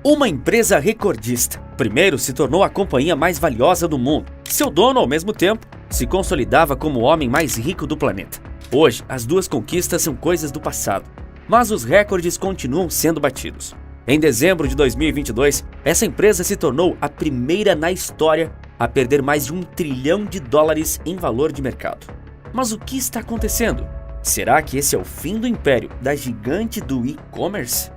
Uma empresa recordista. Primeiro se tornou a companhia mais valiosa do mundo. Seu dono, ao mesmo tempo, se consolidava como o homem mais rico do planeta. Hoje, as duas conquistas são coisas do passado, mas os recordes continuam sendo batidos. Em dezembro de 2022, essa empresa se tornou a primeira na história a perder mais de $1 trilhão em valor de mercado. Mas o que está acontecendo? Será que esse é o fim do império da gigante do e-commerce?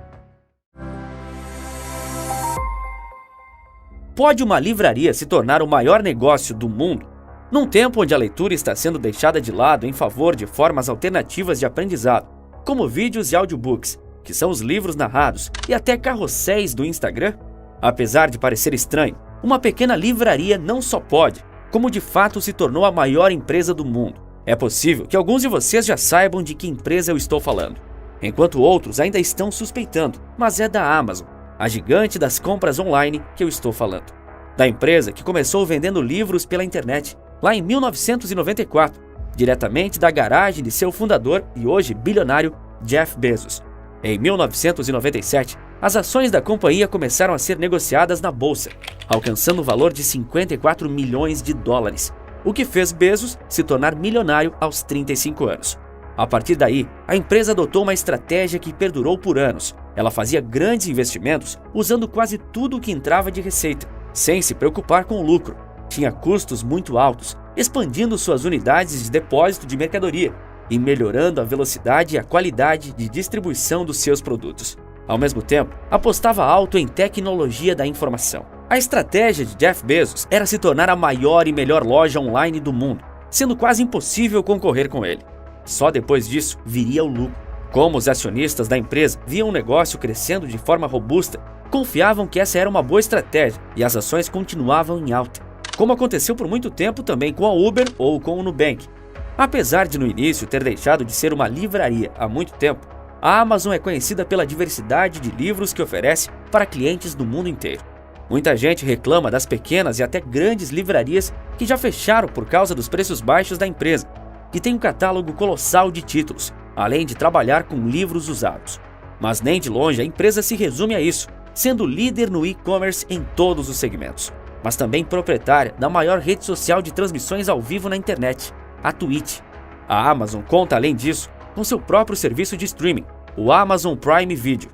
Pode uma livraria se tornar o maior negócio do mundo? Num tempo onde a leitura está sendo deixada de lado em favor de formas alternativas de aprendizado, como vídeos e audiobooks, que são os livros narrados, e até carrosséis do Instagram? Apesar de parecer estranho, uma pequena livraria não só pode, como de fato se tornou a maior empresa do mundo. É possível que alguns de vocês já saibam de que empresa eu estou falando, enquanto outros ainda estão suspeitando, mas é da Amazon, a gigante das compras online que eu estou falando. Da empresa que começou vendendo livros pela internet, lá em 1994, diretamente da garagem de seu fundador e hoje bilionário Jeff Bezos. Em 1997, as ações da companhia começaram a ser negociadas na bolsa, alcançando o valor de $54 milhões, o que fez Bezos se tornar milionário aos 35 anos. A partir daí, a empresa adotou uma estratégia que perdurou por anos. Ela fazia grandes investimentos usando quase tudo o que entrava de receita, sem se preocupar com o lucro. Tinha custos muito altos, expandindo suas unidades de depósito de mercadoria e melhorando a velocidade e a qualidade de distribuição dos seus produtos. Ao mesmo tempo, apostava alto em tecnologia da informação. A estratégia de Jeff Bezos era se tornar a maior e melhor loja online do mundo, sendo quase impossível concorrer com ele. Só depois disso viria o lucro. Como os acionistas da empresa viam o negócio crescendo de forma robusta, confiavam que essa era uma boa estratégia e as ações continuavam em alta, como aconteceu por muito tempo também com a Uber ou com o Nubank. Apesar de no início ter deixado de ser uma livraria há muito tempo, a Amazon é conhecida pela diversidade de livros que oferece para clientes do mundo inteiro. Muita gente reclama das pequenas e até grandes livrarias que já fecharam por causa dos preços baixos da empresa, que tem um catálogo colossal de títulos, além de trabalhar com livros usados. Mas nem de longe a empresa se resume a isso, sendo líder no e-commerce em todos os segmentos, mas também proprietária da maior rede social de transmissões ao vivo na internet, a Twitch. A Amazon conta, além disso, com seu próprio serviço de streaming, o Amazon Prime Video.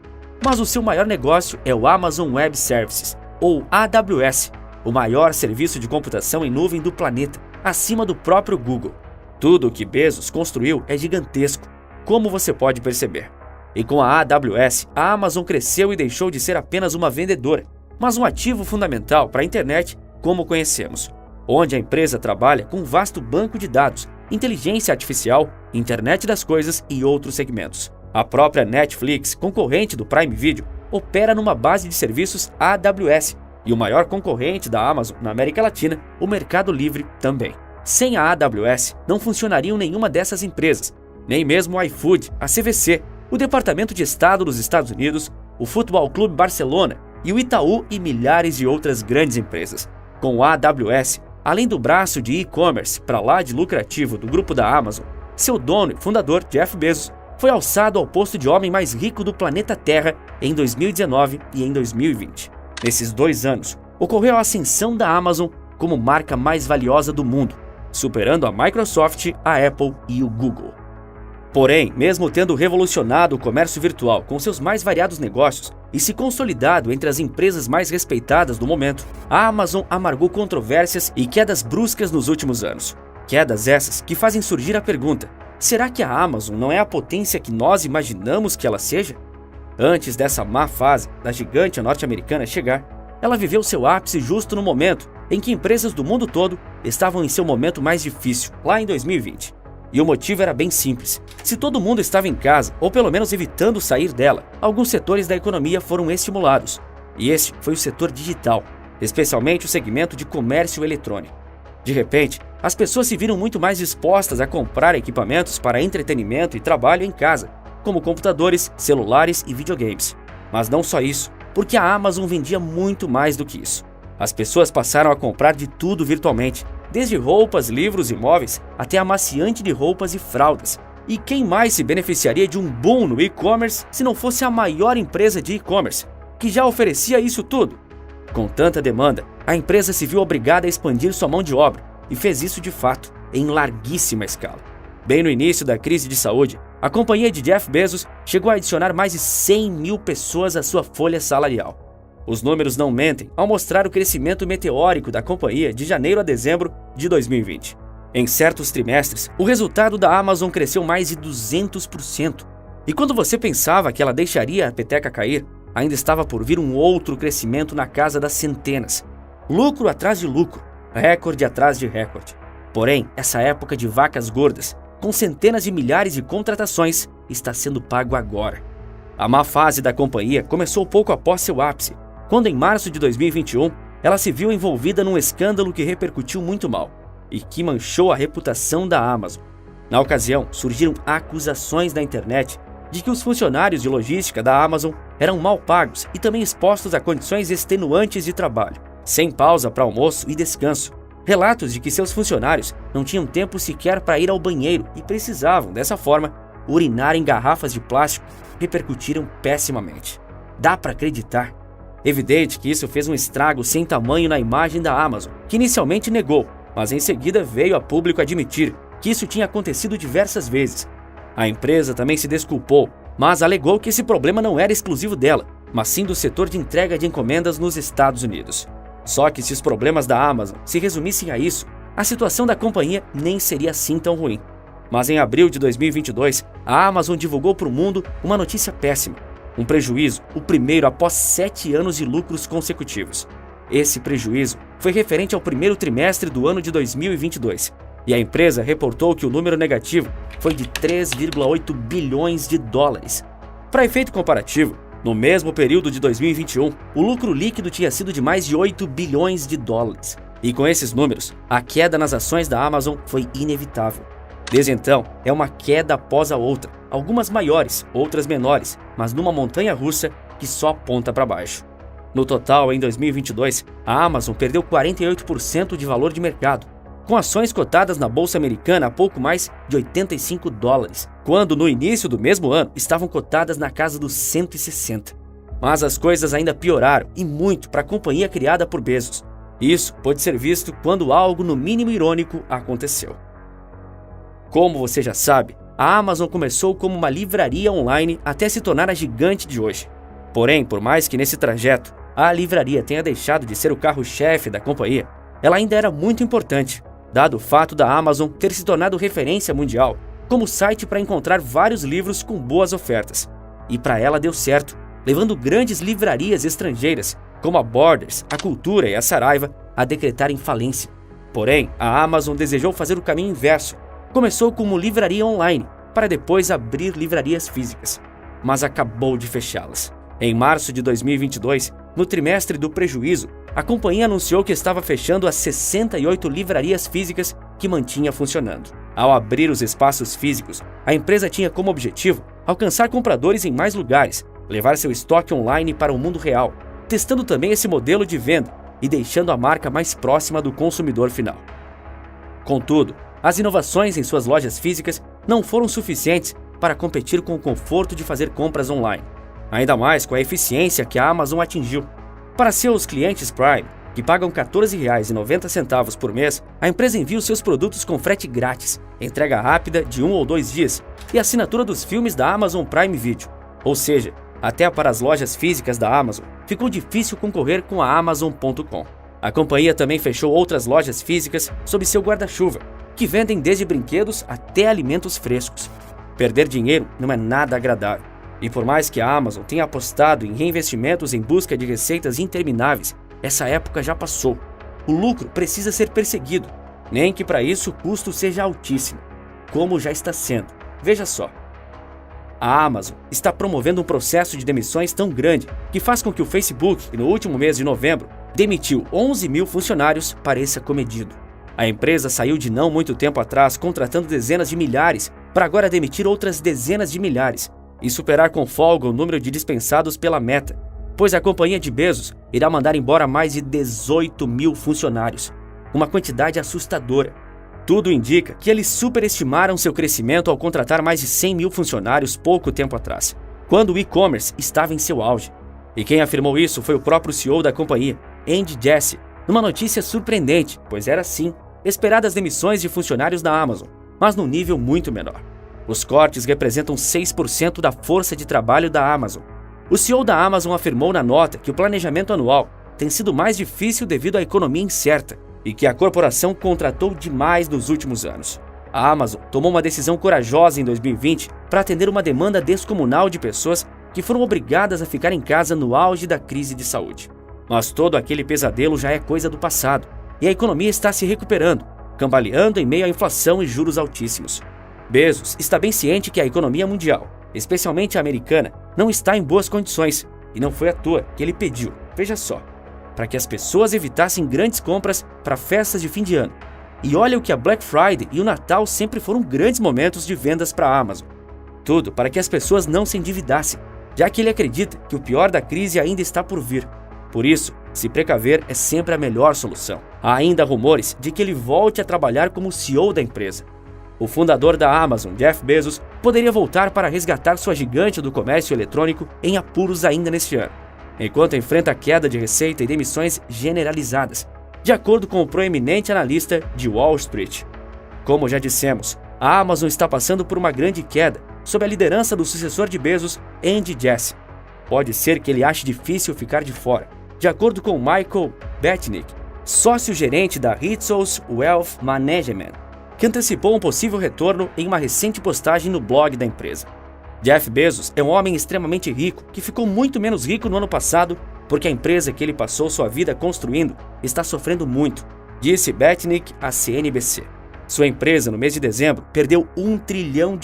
Mas o seu maior negócio é o Amazon Web Services, ou AWS, o maior serviço de computação em nuvem do planeta, acima do próprio Google. Tudo o que Bezos construiu é gigantesco, como você pode perceber. E com a AWS, a Amazon cresceu e deixou de ser apenas uma vendedora, mas um ativo fundamental para a internet como conhecemos, onde a empresa trabalha com um vasto banco de dados, inteligência artificial, internet das coisas e outros segmentos. A própria Netflix, concorrente do Prime Video, opera numa base de serviços AWS, e o maior concorrente da Amazon na América Latina, o Mercado Livre, também. Sem a AWS, não funcionariam nenhuma dessas empresas, nem mesmo o iFood, a CVC, o Departamento de Estado dos Estados Unidos, o Futebol Clube Barcelona e o Itaú e milhares de outras grandes empresas. Com a AWS, além do braço de e-commerce para lá de lucrativo do grupo da Amazon, seu dono e fundador, Jeff Bezos, foi alçado ao posto de homem mais rico do planeta Terra em 2019 e em 2020. Nesses 2 anos, ocorreu a ascensão da Amazon como marca mais valiosa do mundo, superando a Microsoft, a Apple e o Google. Porém, mesmo tendo revolucionado o comércio virtual com seus mais variados negócios e se consolidado entre as empresas mais respeitadas do momento, a Amazon amargou controvérsias e quedas bruscas nos últimos anos. Quedas essas que fazem surgir a pergunta: será que a Amazon não é a potência que nós imaginamos que ela seja? Antes dessa má fase da gigante norte-americana chegar, ela viveu seu ápice justo no momento em que empresas do mundo todo estavam em seu momento mais difícil, lá em 2020. E o motivo era bem simples. Se todo mundo estava em casa, ou pelo menos evitando sair dela, alguns setores da economia foram estimulados. E esse foi o setor digital, especialmente o segmento de comércio eletrônico. De repente, as pessoas se viram muito mais dispostas a comprar equipamentos para entretenimento e trabalho em casa, como computadores, celulares e videogames. Mas não só isso, porque a Amazon vendia muito mais do que isso. As pessoas passaram a comprar de tudo virtualmente, desde roupas, livros e móveis, até amaciante de roupas e fraldas. E quem mais se beneficiaria de um boom no e-commerce se não fosse a maior empresa de e-commerce, que já oferecia isso tudo? Com tanta demanda, a empresa se viu obrigada a expandir sua mão de obra e fez isso de fato, em larguíssima escala. Bem no início da crise de saúde, a companhia de Jeff Bezos chegou a adicionar mais de 100 mil pessoas à sua folha salarial. Os números não mentem ao mostrar o crescimento meteórico da companhia de janeiro a dezembro de 2020. Em certos trimestres, o resultado da Amazon cresceu mais de 200%. E quando você pensava que ela deixaria a peteca cair, ainda estava por vir um outro crescimento na casa das centenas. Lucro atrás de lucro, recorde atrás de recorde. Porém, essa época de vacas gordas, com centenas de milhares de contratações, está sendo pago agora. A má fase da companhia começou pouco após seu ápice, quando em março de 2021, ela se viu envolvida num escândalo que repercutiu muito mal e que manchou a reputação da Amazon. Na ocasião, surgiram acusações na internet de que os funcionários de logística da Amazon eram mal pagos e também expostos a condições extenuantes de trabalho, sem pausa para almoço e descanso. Relatos de que seus funcionários não tinham tempo sequer para ir ao banheiro e precisavam, dessa forma, urinar em garrafas de plástico repercutiram pessimamente. Dá para acreditar? Evidente que isso fez um estrago sem tamanho na imagem da Amazon, que inicialmente negou, mas em seguida veio a público admitir que isso tinha acontecido diversas vezes. A empresa também se desculpou, mas alegou que esse problema não era exclusivo dela, mas sim do setor de entrega de encomendas nos Estados Unidos. Só que se os problemas da Amazon se resumissem a isso, a situação da companhia nem seria assim tão ruim. Mas em abril de 2022, a Amazon divulgou para o mundo uma notícia péssima. Um prejuízo, o primeiro após 7 anos de lucros consecutivos. Esse prejuízo foi referente ao primeiro trimestre do ano de 2022, e a empresa reportou que o número negativo foi de 3,8 bilhões de dólares. Para efeito comparativo, no mesmo período de 2021, o lucro líquido tinha sido de mais de 8 bilhões de dólares. E com esses números, a queda nas ações da Amazon foi inevitável. Desde então, é uma queda após a outra, algumas maiores, outras menores, mas numa montanha russa que só aponta para baixo. No total, em 2022, a Amazon perdeu 48% de valor de mercado, com ações cotadas na Bolsa Americana a pouco mais de 85 dólares, quando no início do mesmo ano estavam cotadas na casa dos 160. Mas as coisas ainda pioraram, e muito, para a companhia criada por Bezos. Isso pode ser visto quando algo no mínimo irônico aconteceu. Como você já sabe, a Amazon começou como uma livraria online até se tornar a gigante de hoje. Porém, por mais que nesse trajeto a livraria tenha deixado de ser o carro-chefe da companhia, ela ainda era muito importante, dado o fato da Amazon ter se tornado referência mundial como site para encontrar vários livros com boas ofertas. E para ela deu certo, levando grandes livrarias estrangeiras, como a Borders, a Cultura e a Saraiva, a decretarem falência. Porém, a Amazon desejou fazer o caminho inverso. Começou como livraria online, para depois abrir livrarias físicas, mas acabou de fechá-las. Em março de 2022, no trimestre do prejuízo, a companhia anunciou que estava fechando as 68 livrarias físicas que mantinha funcionando. Ao abrir os espaços físicos, a empresa tinha como objetivo alcançar compradores em mais lugares, levar seu estoque online para o mundo real, testando também esse modelo de venda e deixando a marca mais próxima do consumidor final. Contudo, as inovações em suas lojas físicas não foram suficientes para competir com o conforto de fazer compras online, ainda mais com a eficiência que a Amazon atingiu. Para seus clientes Prime, que pagam R$ 14,90 por mês, a empresa envia os seus produtos com frete grátis, entrega rápida de 1 ou 2 dias e assinatura dos filmes da Amazon Prime Video. Ou seja, até para as lojas físicas da Amazon, ficou difícil concorrer com a Amazon.com. A companhia também fechou outras lojas físicas sob seu guarda-chuva, que vendem desde brinquedos até alimentos frescos. Perder dinheiro não é nada agradável. E por mais que a Amazon tenha apostado em reinvestimentos em busca de receitas intermináveis, essa época já passou. O lucro precisa ser perseguido, nem que para isso o custo seja altíssimo, como já está sendo. Veja só. A Amazon está promovendo um processo de demissões tão grande que faz com que o Facebook, no último mês de novembro, demitiu 11 mil funcionários, pareça comedido. A empresa saiu de não muito tempo atrás contratando dezenas de milhares para agora demitir outras dezenas de milhares e superar com folga o número de dispensados pela Meta, pois a companhia de Bezos irá mandar embora mais de 18 mil funcionários, uma quantidade assustadora. Tudo indica que eles superestimaram seu crescimento ao contratar mais de 100 mil funcionários pouco tempo atrás, quando o e-commerce estava em seu auge. E quem afirmou isso foi o próprio CEO da companhia, Andy Jassy, numa notícia surpreendente, pois era sim esperadas demissões de funcionários da Amazon, mas num nível muito menor. Os cortes representam 6% da força de trabalho da Amazon. O CEO da Amazon afirmou na nota que o planejamento anual tem sido mais difícil devido à economia incerta e que a corporação contratou demais nos últimos anos. A Amazon tomou uma decisão corajosa em 2020 para atender uma demanda descomunal de pessoas que foram obrigadas a ficar em casa no auge da crise de saúde. Mas todo aquele pesadelo já é coisa do passado e a economia está se recuperando, cambaleando em meio à inflação e juros altíssimos. Bezos está bem ciente que a economia mundial, especialmente a americana, não está em boas condições e não foi à toa que ele pediu, veja só, para que as pessoas evitassem grandes compras para festas de fim de ano. E olha o que a Black Friday e o Natal sempre foram grandes momentos de vendas para a Amazon. Tudo para que as pessoas não se endividassem, já que ele acredita que o pior da crise ainda está por vir. Por isso, se precaver é sempre a melhor solução. Há ainda rumores de que ele volte a trabalhar como CEO da empresa. O fundador da Amazon, Jeff Bezos, poderia voltar para resgatar sua gigante do comércio eletrônico em apuros ainda neste ano, enquanto enfrenta queda de receita e demissões generalizadas, de acordo com o proeminente analista de Wall Street. Como já dissemos, a Amazon está passando por uma grande queda sob a liderança do sucessor de Bezos, Andy Jassy. Pode ser que ele ache difícil ficar de fora, de acordo com Michael Batnick, sócio-gerente da Ritsos Wealth Management, que antecipou um possível retorno em uma recente postagem no blog da empresa. Jeff Bezos é um homem extremamente rico que ficou muito menos rico no ano passado porque a empresa que ele passou sua vida construindo está sofrendo muito, disse Batnick à CNBC. Sua empresa, no mês de dezembro, perdeu $1 trilhão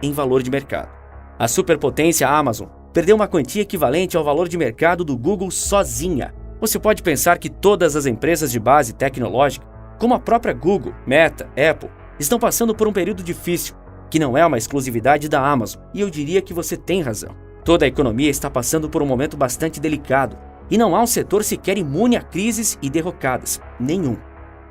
em valor de mercado. A superpotência Amazon perdeu uma quantia equivalente ao valor de mercado do Google sozinha. Você pode pensar que todas as empresas de base tecnológica, como a própria Google, Meta, Apple, estão passando por um período difícil, que não é uma exclusividade da Amazon, e eu diria que você tem razão. Toda a economia está passando por um momento bastante delicado, e não há um setor sequer imune a crises e derrocadas, nenhum.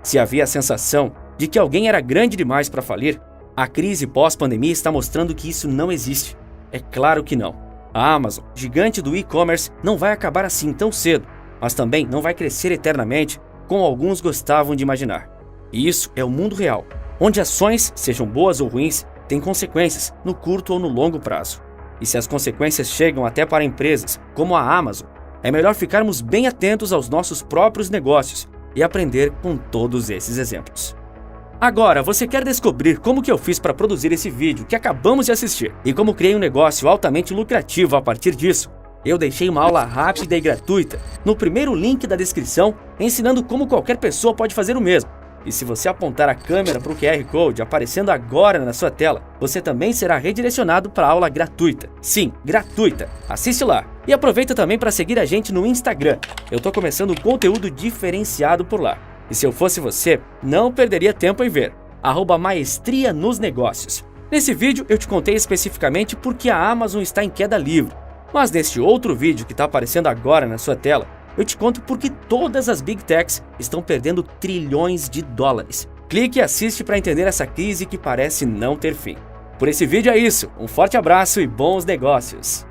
Se havia a sensação de que alguém era grande demais para falir, a crise pós-pandemia está mostrando que isso não existe. É claro que não. A Amazon, gigante do e-commerce, não vai acabar assim tão cedo, mas também não vai crescer eternamente, como alguns gostavam de imaginar. E isso é o mundo real, onde ações, sejam boas ou ruins, têm consequências no curto ou no longo prazo. E se as consequências chegam até para empresas como a Amazon, é melhor ficarmos bem atentos aos nossos próprios negócios e aprender com todos esses exemplos. Agora, você quer descobrir como que eu fiz para produzir esse vídeo que acabamos de assistir e como criei um negócio altamente lucrativo a partir disso? Eu deixei uma aula rápida e gratuita no primeiro link da descrição, ensinando como qualquer pessoa pode fazer o mesmo. E se você apontar a câmera para o QR Code aparecendo agora na sua tela, você também será redirecionado para a aula gratuita. Sim, gratuita! Assiste lá! E aproveita também para seguir a gente no Instagram. Eu estou começando um conteúdo diferenciado por lá. E se eu fosse você, não perderia tempo em ver. @maestria nos negócios. Nesse vídeo eu te contei especificamente por que a Amazon está em queda livre. Mas neste outro vídeo que está aparecendo agora na sua tela, eu te conto por que todas as Big Techs estão perdendo trilhões de dólares. Clique e assiste para entender essa crise que parece não ter fim. Por esse vídeo é isso, um forte abraço e bons negócios!